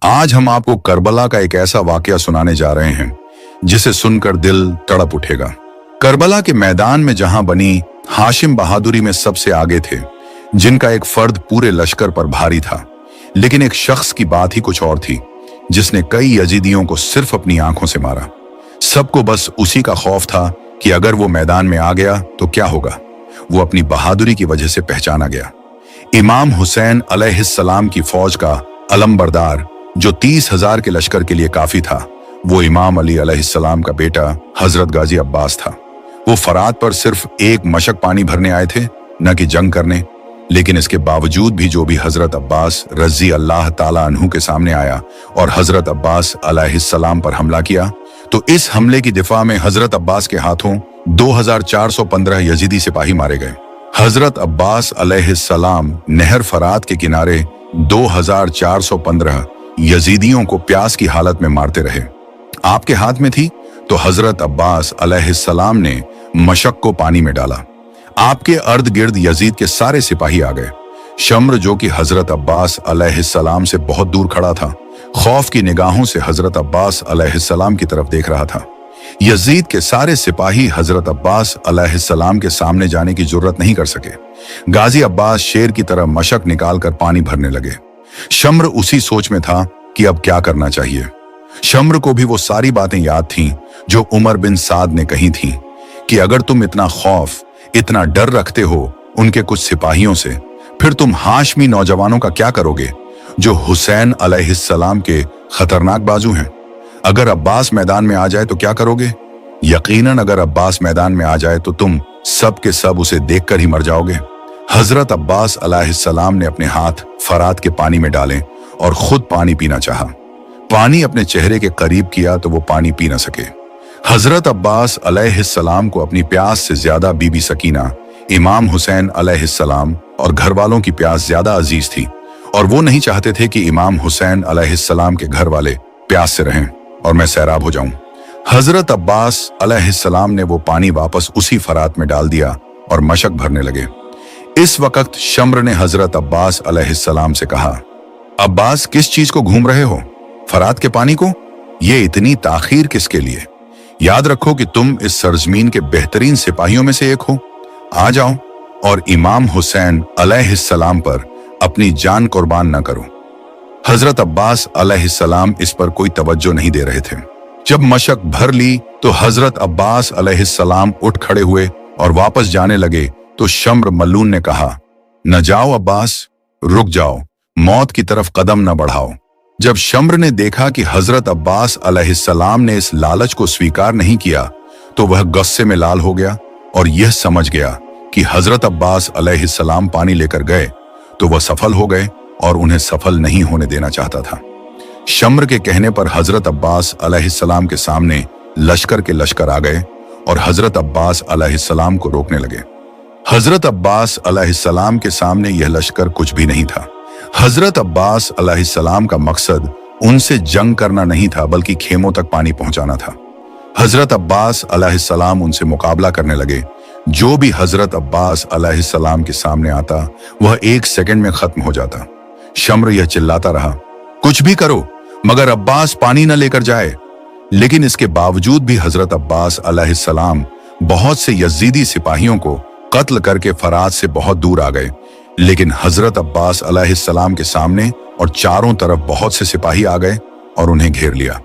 आज हम आपको करबला का एक ऐसा वाकया सुनाने जा रहे हैं जिसे सुनकर दिल तड़प उठेगा। करबला के मैदान में जहां बनी हाशिम बहादुरी में सबसे आगे थे, जिनका एक फर्द पूरे लश्कर पर भारी था, लेकिन एक शख्स की बात ही कुछ और थी, जिसने कई यजीदियों को सिर्फ अपनी आंखों से मारा। सबको बस उसी का खौफ था कि अगर वो मैदान में आ गया तो क्या होगा। वो अपनी बहादुरी की वजह से पहचाना गया। इमाम हुसैन अलैहिस्सलाम की फौज का अलमबरदार, जो 30,000 के लश्कर के लिए काफी था, वो इमाम अली अलैहिस्सलाम का बेटा हजरत गाजी अब्बास था। वो फरात पर सिर्फ एक मशक पानी भरने आए थे, न कि जंग करने। लेकिन इसके बावजूद भी जो भी हजरत अब्बास रजी अल्लाह ताला अन्हु के सामने आया और हजरत अब्बास अलैहिस्सलाम पर हमला किया, तो इस हमले की दिफा में हजरत अब्बास के हाथों 2415 यजीदी सिपाही मारे गए। हजरत अब्बास अलैहिस्सलाम नहर फरात के किनारे 2415 यजीदियों को प्यास की हालत में मारते रहे। आपके हाथ में थी तो हजरत अब्बास अलैहिस्सलाम ने मशक को पानी में डाला। आपके अर्द गिर्द यजीद के सारे सिपाही आ गए। शम्र, जो कि हजरत अब्बास अलैहिस्सलाम से बहुत दूर खड़ा था, खौफ की निगाहों से हजरत अब्बास अलैहिस्सलाम की तरफ देख रहा था। यजीद के सारे सिपाही हजरत अब्बास अलैहिस्सलाम के सामने जाने की जुर्रत नहीं कर सके। गाजी अब्बास शेर की तरह मशक निकालकर पानी भरने लगे। शम्र उसी सोच में था कि अब क्या करना चाहिए। शम्र को भी वो सारी बातें याद थीं जो उमर बिन साद ने कही थीं कि अगर तुम इतना खौफ, इतना डर रखते हो उनके कुछ सिपाहियों से, फिर तुम हाशमी नौजवानों का क्या करोगे जो हुसैन अलैहिस्सलाम के खतरनाक बाजू हैं। अगर अब्बास मैदान में आ जाए तो क्या करोगे? यकीनन अगर अब्बास मैदान में आ जाए तो तुम सब के सब उसे देखकर ही मर जाओगे। हजरत अब्बास अलैहिस्सलाम ने अपने हाथ फरात के पानी में डाले और खुद पानी पीना चाहा। पानी अपने चेहरे के करीब किया तो वो पानी पी न सके। हजरत अब्बास अलैहिस्सलाम को अपनी प्यास से ज्यादा बीबी सकीना, इमाम हुसैन अलैहिस्सलाम और घर वालों की प्यास ज्यादा अजीज थी, और वो नहीं चाहते थे कि इमाम हुसैन अलैहिस्सलाम के घर वाले प्यास से रहें और मैं सैराब हो जाऊं। हजरत अब्बास अलैहिस्सलाम ने वो पानी वापस उसी फरात में डाल दिया और मशक भरने लगे। इस वक्त शम्र ने हजरत अब्बास अलैहिस्सलाम से कहा, अब्बास, किस चीज को घूम रहे हो? फरात के पानी को? ये इतनी ताखीर किसके लिए? याद रखो कि तुम इस सरजमीन के बेहतरीन सिपाहियों में से एक हो। आ जाओ और इमाम हुसैन अलैहिस्सलाम पर अपनी जान कुर्बान न करो। हजरत अब्बास अलैहिस्सलाम इस पर कोई तवज्जो नहीं दे रहे थे। जब मशक भर ली तो हजरत अब्बास अलैहिस्सलाम उठ खड़े हुए और वापस जाने लगे तो शम्र मल्लून ने कहा, न जाओ अब्बास, रुक जाओ, मौत की तरफ कदम न बढ़ाओ। जब शम्र ने देखा कि हजरत अब्बास अलैहिस्सलाम ने इस लालच को स्वीकार नहीं किया तो वह गुस्से में लाल हो गया और यह समझ गया कि हजरत अब्बास अलैहिस्सलाम पानी लेकर गए तो वह सफल हो गए और उन्हें सफल नहीं होने देना चाहता था। शम्र के कहने पर हजरत अब्बास अलैहिस्सलाम के सामने लश्कर के लश्कर आ गए और हजरत अब्बास अलैहिस्सलाम को रोकने लगे। हजरत अब्बास अलैहिस्सलाम के सामने यह लश्कर कुछ भी नहीं था। हजरत अब्बास अलैहिस्सलाम का मकसद उनसे जंग करना नहीं था, बल्कि खेमों तक पानी पहुंचाना था। हजरत अब्बास अलैहिस्सलाम उनसे मुकाबला करने लगे। जो भी हजरत अब्बास अलैहिस्सलाम के सामने आता वह एक सेकंड में खत्म हो जाता। शम्र यह चिल्लाता रहा, कुछ भी करो मगर अब्बास पानी न लेकर जाए। लेकिन इसके बावजूद भी हजरत अब्बास अलैहिस्सलाम बहुत से यजीदी सिपाहियों को कत्ल करके फरात से बहुत दूर आ गए। लेकिन हजरत अब्बास अलैहिस्सलाम के सामने और चारों तरफ बहुत से सिपाही आ गए और उन्हें घेर लिया।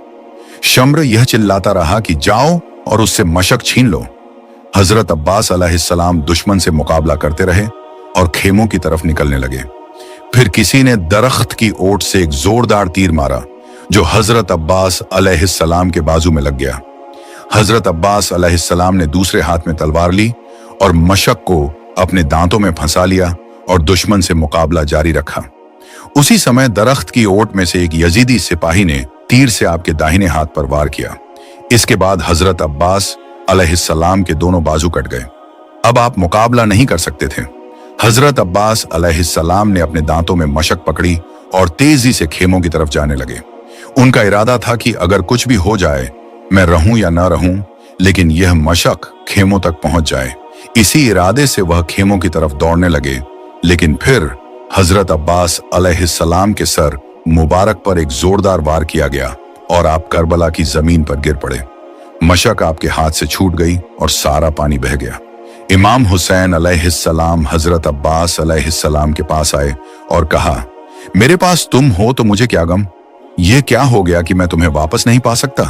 शम्र यह चिल्लाता रहा कि जाओ और उससे मशक छीन लो। हजरत अब्बास अलैहिस्सलाम दुश्मन से मुकाबला करते रहे और खेमों की तरफ निकलने लगे। फिर किसी ने दरख्त की ओट से एक जोरदार तीर मारा जो हजरत अब्बास अलैहिस्सलाम के बाजू में लग गया। हजरत अब्बास अलैहिस्सलाम ने दूसरे हाथ में तलवार ली और मशक को अपने दांतों में फंसा लिया और दुश्मन से मुकाबला जारी रखा। उसी समय दरख्त की ओट में से एक यजीदी सिपाही ने तीर से आपके दाहिने हाथ पर वार किया। इसके बाद हजरत अब्बास अलैहिस्सलाम के दोनों बाजू कट गए। अब आप मुकाबला नहीं कर सकते थे। हजरत अब्बास अलैहिस्सलाम ने अपने दांतों में मशक पकड़ी और तेजी से खेमों की तरफ जाने लगे। उनका इरादा था कि अगर कुछ भी हो जाए, मैं रहूं या न रहूं, लेकिन यह मशक खेमों तक पहुंच जाए। इसी इरादे से वह खेमों की तरफ दौड़ने लगे। लेकिन फिर हजरत अब्बास अलैहिस्सलाम के सर मुबारक पर एक जोरदार वार किया गया और आप करबला की जमीन पर गिर पड़े। मशक आपके हाथ से छूट गई और सारा पानी बह गया। इमाम हुसैन अलैहिस्सलाम हजरत अब्बास अलैहिस्सलाम के पास आए और कहा, मेरे पास तुम हो तो मुझे क्या गम? ये क्या हो गया कि मैं तुम्हें वापस नहीं पा सकता?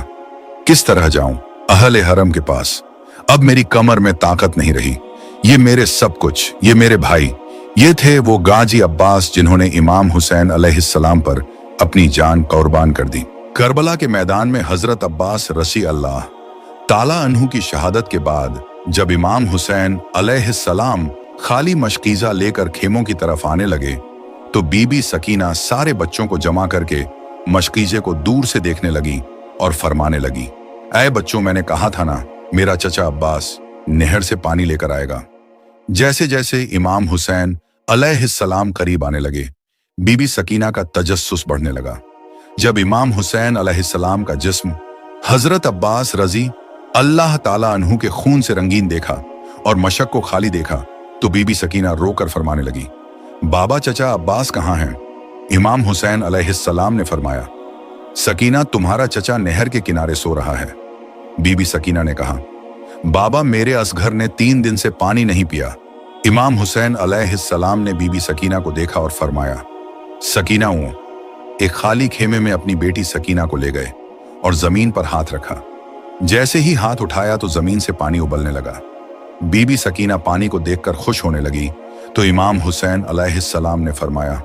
किस तरह जाऊं अहले हरम के पास? अब मेरी कमर में ताकत नहीं रही। ये मेरे सब कुछ, ये मेरे भाई, ये थे वो गाजी अब्बास जिन्होंने इमाम हुसैन अलैहिस्सलाम पर अपनी जान कुर्बान कर दी। करबला के मैदान में हजरत अब्बास रसी अल्लाह ताला अन्हु की शहादत के बाद जब इमाम हुसैन अलैहिस्सलाम खाली मशकीजा लेकर खेमों की तरफ आने लगे तो बीबी सकीना सारे बच्चों को जमा करके मशकीजे को दूर से देखने लगी और फरमाने लगी, ऐ बच्चों, मैंने कहा था ना, मेरा चचा अब्बास नहर से पानी लेकर आएगा। जैसे जैसे इमाम हुसैन अलैहिस्सलाम करीब आने लगे, बीबी सकीना का तजस्सुस बढ़ने लगा। जब इमाम हुसैन अलैहिस्सलाम का जिस्म हजरत अब्बास रजी अल्लाह ताला अन्हु के खून से रंगीन देखा और मशक को खाली देखा तो बीबी सकीना रोकर फरमाने लगी, बाबा चचा अब्बास कहाँ हैं? इमाम हुसैन अलैहिस्सलाम ने फरमाया, सकीना, तुम्हारा चचा नहर के किनारे सो रहा है। बीबी सकीना ने कहा, बाबा, मेरे असगर ने 3 दिन से पानी नहीं पिया। इमाम हुसैन अलैहिस्सलाम ने बीबी सकीना को देखा और फरमाया, सकीना, एक खाली खेमे में अपनी बेटी सकीना को ले गए और जमीन पर हाथ रखा। जैसे ही हाथ उठाया तो जमीन से पानी उबलने लगा। बीबी सकीना पानी को देखकर खुश होने लगी तो इमाम हुसैन अलैहिस्सलाम ने फरमाया,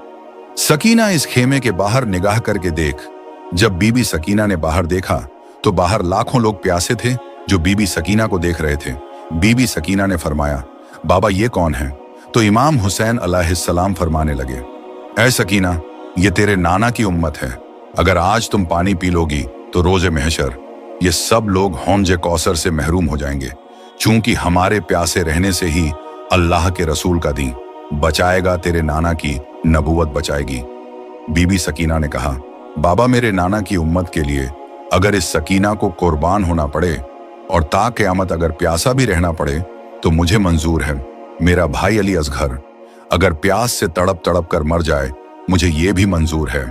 सकीना, इस खेमे के बाहर निगाह करके देख। जब बीबी सकीना ने बाहर देखा तो बाहर लाखों लोग प्यासे थे जो बीबी सकीना को देख रहे थे। बीबी सकीना ने फरमाया, बाबा, ये कौन है? तो इमाम हुसैन अलैहिस्सलाम फरमाने लगे, ऐ सकीना, ये तेरे नाना की उम्मत है। अगर आज तुम पानी पी लोगी तो रोजे महशर ये सब लोग हौंजे कौसर से महरूम हो जाएंगे, चूंकि हमारे प्यासे रहने से ही अल्लाह के रसूल का दीन बचाएगा, तेरे नाना की नबूवत बचाएगी। बीबी सकीना ने कहा, बाबा, मेरे नाना की उम्मत के लिए अगर इस सकीना को कुर्बान होना पड़े और ता क़यामत अगर प्यासा भी रहना पड़े तो मुझे मंजूर है। मेरा भाई अली असगर अगर प्यास से तड़प तड़प कर मर जाए, मुझे ये भी मंजूर है।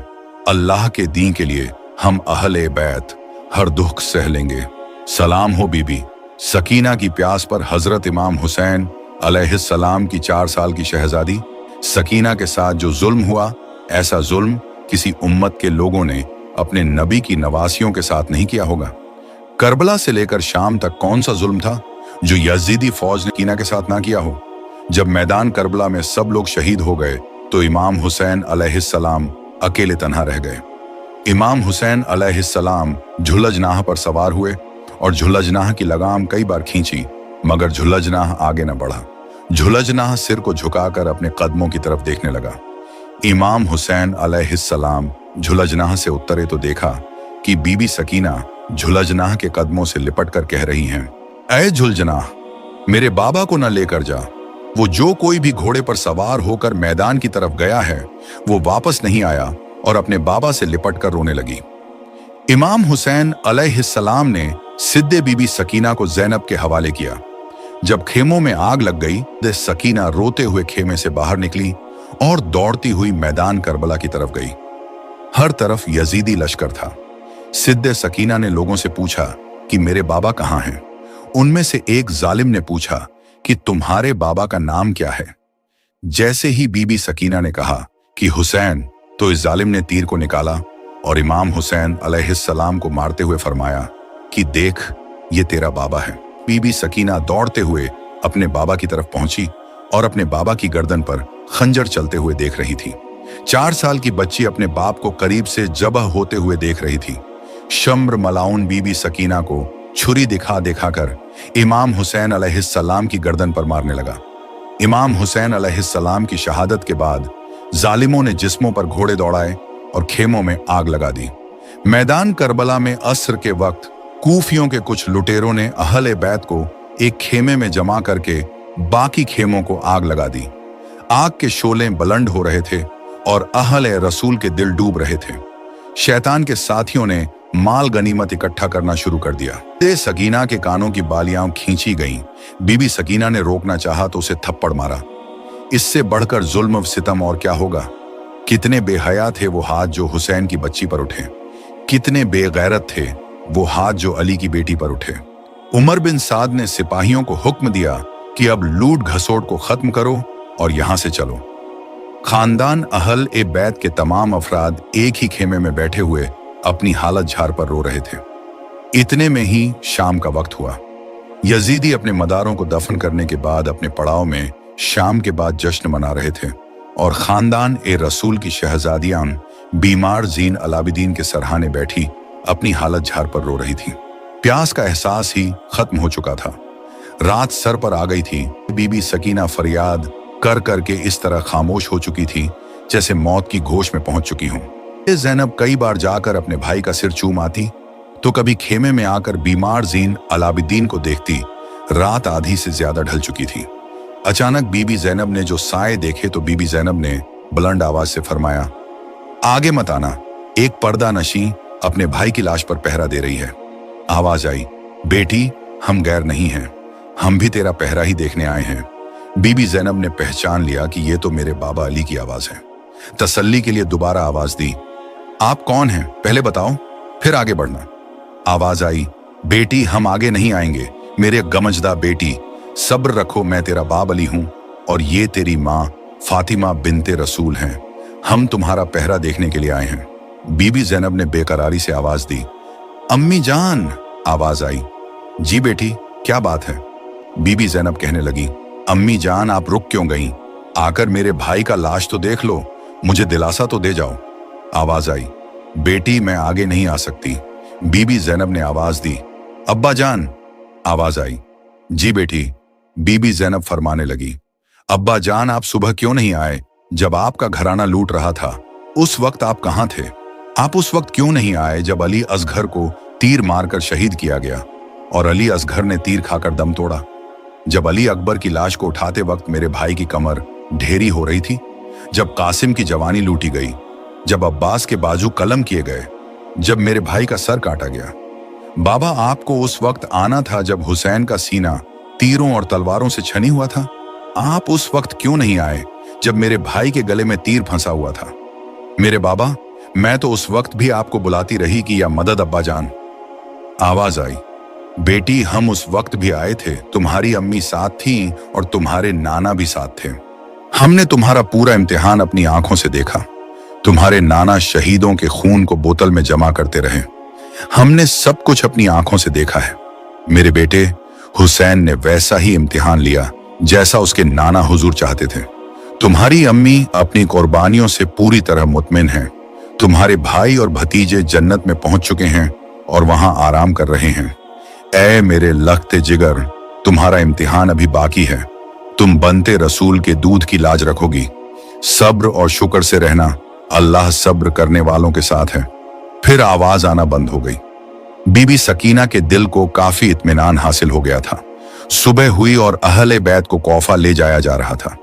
अल्लाह के दीन के लिए हम अहले बैत हर दुख सह लेंगे। सलाम हो बीबी सकीना की प्यास पर हजरत इमाम हुसैन अलैहिस्सलाम की 4 साल की शहजादी सकीना के साथ जो जुल्म हुआ, ऐसा जुल्म किसी उम्मत के लोगों ने अपने नबी की नवासियों के साथ नहीं किया होगा। करबला से लेकर शाम तक कौन सा जुल्म था जो यजीदी फौज ने सकीना के साथ ना किया हो? जब मैदान करबला में सब लोग शहीद हो गए तो इमाम हुसैन अलैहिस्सलाम अकेले तन्हा रह गए। इमाम हुसैन अलैहिस्सलाम झुलजनाह पर सवार हुए और झुलजनाह की लगाम कई बार खींची, मगर झुलजनाह आगे न बढ़ा। झुलजनाह सिर को झुकाकर अपने कदमों की तरफ देखने लगा। इमाम हुसैन अलैहिस्सलाम झुलजनाह से उतरे तो देखा कि बीबी सकीना झुलजनाह के कदमों से लिपट कर कह रही हैं, ऐ झुलजनाह, मेरे बाबा को न लेकर जा। वो जो कोई भी घोड़े पर सवार होकर मैदान की तरफ गया है वो वापस नहीं आया, और अपने बाबा से लिपट कर रोने लगी। इमाम हुसैन अलैहिस्सलाम ने सिद्दे बीबी सकीना को ज़ैनब के हवाले किया। जब खेमों में आग लग गई तो सकीना रोते हुए खेमे से बाहर निकली और दौड़ती हुई मैदान करबला की तरफ गई। हर तरफ यजीदी लश्कर था। सिद्दे सकीना ने लोगों से पूछा कि मेरे बाबा कहाँ हैं? उनमें से एक जालिम ने पूछा कि तुम्हारे बाबा का नाम क्या है? जैसे ही बीबी सकीना ने कहा कि हुसैन, तो इस जालिम ने तीर को निकाला और इमाम हुसैन अलैहिस्सलाम को मारते हुए फरमाया कि देख, ये तेरा बाबा है। बीबी सकीना दौड़ते हुए अपने बाबा की तरफ पहुंची और अपने बाबा की गर्दन पर खंजर चलते हुए देख रही थी। 4 साल की बच्ची अपने बाप को करीब से जबह होते हुए देख रही थी। शम्र मलाउन बीबी सकीना को छुरी दिखा दिखाकर इमाम हुसैन अलैहिस्सलाम की गर्दन पर मारने लगा। इमाम हुसैन अलैहिस्सलाम की शहादत के बाद जालिमों ने जिस्मों पर घोड़े दौड़ाए और खेमों में आग लगा दी। मैदान करबला में असर के वक्त कूफियों के कुछ लुटेरों ने अहले बैत को एक खेमे में जमा करके बाकी खेमों को आग लगा दी। आग के शोले बुलंद हो रहे थे और अहले रसूल के दिल डूब रहे थे। शैतान के साथियों ने माल गनीमत इकट्ठा करना शुरू कर दिया। सकीना के कानों की बालियां खींची गईं। बीबी सकीना ने रोकना चाहा तो उसे थप्पड़ मारा। इससे बढ़कर जुल्म व सितम और क्या होगा? कितने बेहया थे वो हाथ जो हुसैन की बच्ची पर उठे, कितने बेगैरत थे वो हाथ जो अली की बेटी पर उठे। उमर बिन साद ने सिपाहियों को हुक्म दिया कि अब लूट घसोट को खत्म करो और यहां से चलो। खानदान अहल ए बैत के तमाम अफराद एक ही खेमे में बैठे हुए अपनी हालत झार पर रो रहे थे। इतने में ही शाम का वक्त हुआ। यजीदी अपने मदारों को दफन करने के बाद अपने पड़ाव में शाम के बाद जश्न मना रहे थे और खानदान ए रसूल की शहजादियां बीमार जीन अलाबिदीन के सरहाने बैठी अपनी हालत झार पर रो रही थी। प्यास का एहसास ही खत्म हो चुका था। रात सर पर आ गई थी। बीबी सकीना फरियाद कर करके इस तरह खामोश हो चुकी थी जैसे मौत की घोष में पहुंच चुकी हूं। ज़ैनब कई बार जाकर अपने भाई का सिर चूम आती तो कभी खेमे में आकर बीमार जीन अलाबिदीन को देखती। रात आधी से ज्यादा ढल चुकी थी। अचानक बीबी ज़ैनब ने जो साए देखे तो बीबी ज़ैनब ने बुलंद आवाज से फरमाया, आगे मत आना। एक पर्दा नशी अपने भाई की लाश पर पहरा दे रही है। आवाज आई, बेटी हम गैर नहीं हैं, हम भी तेरा पहरा ही देखने आए हैं। बीबी ज़ैनब ने पहचान लिया कि ये तो मेरे बाबा अली की आवाज है। तसल्ली के लिए दोबारा आवाज दी, आप कौन हैं पहले बताओ, फिर आगे बढ़ना। आवाज आई, बेटी हम आगे नहीं आएंगे, मेरे गमजदा बेटी सब्र रखो, मैं तेरा बाब अली हूं और ये तेरी माँ फातिमा बिनते रसूल हैं। हम तुम्हारा पहरा देखने के लिए आए हैं। बीबी ज़ैनब ने बेकरारी से आवाज दी, अम्मी जान। आवाज आई, जी बेटी क्या बात है। बीबी ज़ैनब कहने लगी, अम्मी जान आप रुक क्यों गईं? आकर मेरे भाई का लाश तो देख लो, मुझे दिलासा तो दे जाओ। आवाज आई, बेटी मैं आगे नहीं आ सकती। बीबी ज़ैनब ने आवाज दी, अब्बा जान। आवाज आई, जी बेटी। बीबी ज़ैनब फरमाने लगी, अब्बा जान आप सुबह क्यों नहीं आए? जब आपका घराना लूट रहा था उस वक्त आप कहां थे? आप उस वक्त क्यों नहीं आए जब अली असगर को तीर मारकर शहीद किया गया और अली असगर ने तीर खाकर दम तोड़ा? जब अली अकबर की लाश को उठाते वक्त मेरे भाई की कमर ढेरी हो रही थी, जब कासिम की जवानी लूटी गई, जब अब्बास के बाजू कलम किए गए, जब मेरे भाई का सर काटा गया। बाबा आपको उस वक्त आना था जब हुसैन का सीना तीरों और तलवारों से छनी हुआ था। आप उस वक्त क्यों नहीं आए जब मेरे भाई के गले में तीर फंसा हुआ था? मेरे बाबा मैं तो उस वक्त भी आपको बुलाती रही कि या मदद अब्बा जान। आवाज आई, बेटी हम उस वक्त भी आए थे, तुम्हारी अम्मी साथ थी और तुम्हारे नाना भी साथ थे। हमने तुम्हारा पूरा इम्तिहान अपनी आंखों से देखा। तुम्हारे नाना शहीदों के खून को बोतल में जमा करते रहे। हमने सब कुछ अपनी आंखों से देखा है। मेरे बेटे हुसैन ने वैसा ही इम्तिहान लिया जैसा उसके नाना हुजूर चाहते थे। तुम्हारी अम्मी अपनी कुर्बानियों से पूरी तरह मुतमिन हैं। तुम्हारे भाई और भतीजे जन्नत में पहुंच चुके हैं और वहां आराम कर रहे हैं। ऐ मेरे लख्ते जिगर, तुम्हारा इम्तिहान अभी बाकी है। तुम बनते रसूल के दूध की लाज रखोगी। सब्र और शुक्र से रहना, अल्लाह सब्र करने वालों के साथ है। फिर आवाज आना बंद हो गई। बीबी सकीना के दिल को काफी इत्मीनान हासिल हो गया था। सुबह हुई और अहले बैत को कौफा ले जाया जा रहा था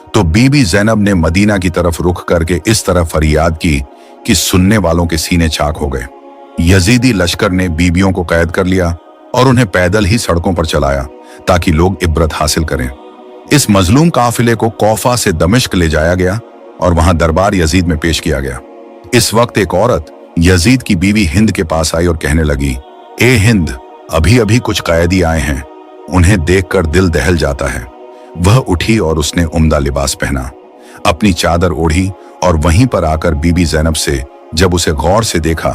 तो बीबी ज़ैनब ने मदीना की तरफ रुख करके इस तरह फरियाद की कि सुनने वालों के सीने चाक हो गए। यजीदी लश्कर ने बीबियों को कैद कर लिया और उन्हें पैदल ही सड़कों पर चलाया ताकि लोग इब्रत हासिल करें। इस मजलूम काफिले को कौफा से दमिश्क ले जाया गया और वहां दरबार यजीद में पेश किया गया। इस वक्त एक औरत यजीद की बीवी हिंद के पास आई और कहने लगी, ए हिंद, अभी अभी कुछ कैदी आए हैं, उन्हें देखकर दिल दहल जाता है। वह उठी और उसने उम्दा लिबास पहना, अपनी चादर ओढ़ी और वहीं पर आकर बीबी ज़ैनब से जब उसे गौर से देखा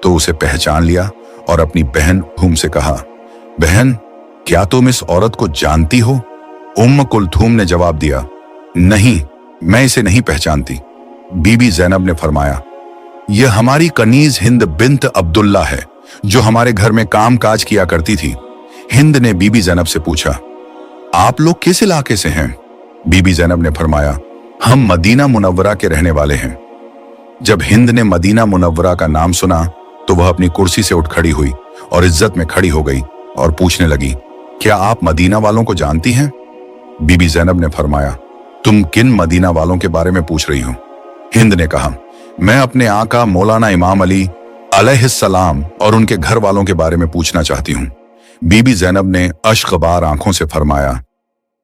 तो उसे पहचान लिया और अपनी बहन कुलथूम से कहा, बहन क्या तुम इस औरत को जानती हो? उम्म कुलथूम ने जवाब दिया, नहीं मैं इसे नहीं पहचानती। बीबी ज़ैनब ने फरमाया, यह हमारी कनीज हिंद बिन्त अब्दुल्ला है जो हमारे घर में काम काज किया करती थी। हिंद ने बीबी ज़ैनब से पूछा, आप लोग किस इलाके से हैं? बीबी ज़ैनब ने फरमाया, हम मदीना मुनव्वरा के रहने वाले हैं। जब हिंद ने मदीना मुनव्वरा का नाम सुना तो वह अपनी कुर्सी से उठ खड़ी हुई और इज्जत में खड़ी हो गई और पूछने लगी, क्या आप मदीना वालों को जानती हैं? बीबी ज़ैनब ने फरमाया, तुम किन मदीना वालों के बारे में पूछ रही हो? हिंद ने कहा, मैं अपने आका मौलाना इमाम अली अलैहिस्सलाम और उनके घर वालों के बारे में पूछना चाहती हूँ। बीबी ज़ैनब ने अश्कबार आंखों से फरमाया,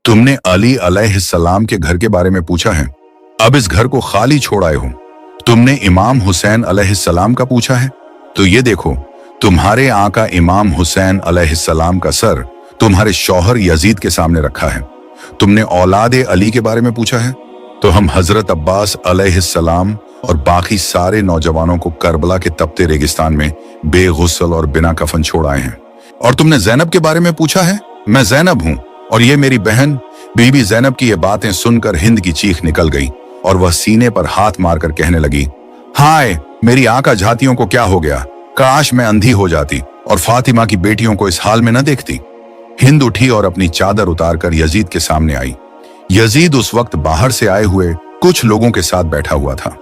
तुमने अली अलैहिस्सलाम के घर के बारे में पूछा है? अब इस घर को खाली छोड़ आए हो। तुमने इमाम हुसैन अलैहिस्सलाम का पूछा है? तो ये देखो, तुम्हारे आका इमाम हुसैन अलैहिस्सलाम का सर तुम्हारे शौहर यजीद के सामने रखा है। तुमने औलाद अली के बारे में पूछा है? तो हम हजरत अब्बास अलैहिस्सलाम और बाकी सारे नौजवानों को करबला के तपते रेगिस्तान में बेगुस्ल और बिना कफन छोड़ आए हैं। और तुमने जैनब के बारे में पूछा है? मैं जैनब हूं और ये मेरी बहन। बीबी जैनब की ये बातें सुनकर हिंद की चीख निकल गई और वह सीने पर हाथ मारकर कहने लगी, हाय मेरी आका झातियों को क्या हो गया, काश मैं अंधी हो जाती और फातिमा की बेटियों को इस हाल में न देखती। हिंद उठी और अपनी चादर उतारकर यजीद के सामने आई। यजीद उस वक्त बाहर से आए हुए कुछ लोगों के साथ बैठा हुआ था।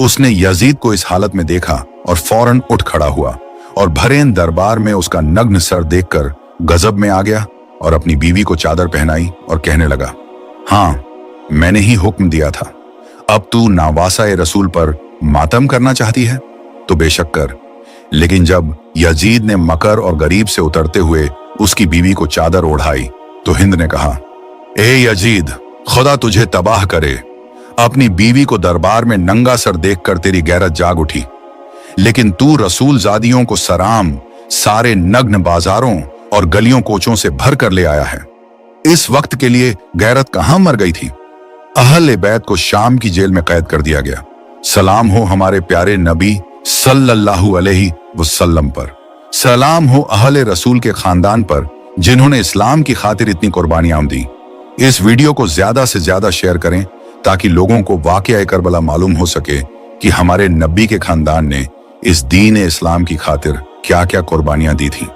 उसने यजीद को इस हालत में देखा और फौरन उठ खड़ा हुआ और भरे दरबार में उसका नग्न सर देखकर गजब में आ गया और अपनी बीवी को चादर पहनाई और कहने लगा, हाँ मैंने ही हुक्म दिया था। अब तू नावासा रसूल पर मातम करना चाहती है तो बेशक कर। लेकिन जब यजीद ने मकर और गरीब से उतरते हुए उसकी बीवी को चादर ओढ़ाई तो हिंद ने कहा, ए यजीद, खुदा तुझे तबाह करे। अपनी बीवी को दरबार में नंगा सर देखकर तेरी गैरत जाग उठी, लेकिन तू रसूल जादियों को सराम सारे नग्न बाजारों और गलियों कोचों से भर कर ले आया है। इस वक्त के लिए गैरत कहां मर गई थी। अहले बैत को शाम की जेल में कैद कर दिया गया। सलाम हो हमारे प्यारे नबी सल्लल्लाहु अलैहि वसल्लम पर। सलाम हो अहले रसूल के खानदान पर जिन्होंने इस्लाम की खातिर इतनी कुर्बानियां दी। इस वीडियो को ज्यादा से ज्यादा शेयर करें ताकि लोगों को वाक़या करबला मालूम हो सके कि हमारे नबी के खानदान ने इस दीन इस्लाम की खातिर क्या क्या कुर्बानियां दी थी।